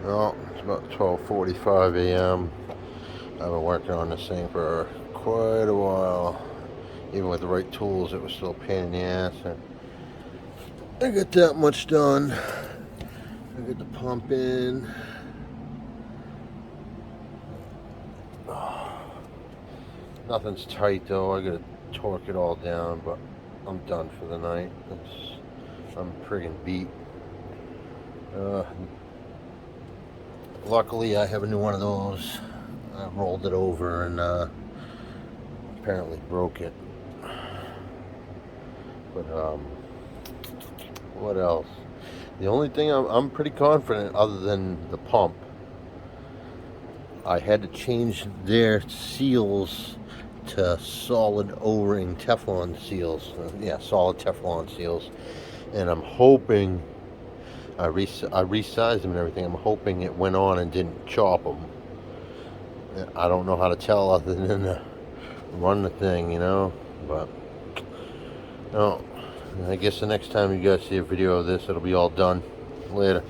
Well, it's about 12:45 a.m. I've been working on this thing for quite a while. Even with the right tools, it was still a pain in the ass. And I got that much done. I got the pump in. Nothing's tight though. I gotta torque it all down, but I'm done for the night. I'm friggin' beat. Uh, Luckily, I have a new one of those. I rolled it over and apparently broke it. But what else? The only thing I'm pretty confident, other than the pump, I had to change their seals to solid O-ring Teflon seals. Yeah, solid Teflon seals. And I'm hoping I resized them and everything. I'm hoping it went on and didn't chop them. I don't know how to tell other than run the thing, you know. But no, I guess the next time you guys see a video of this, it'll be all done. Later.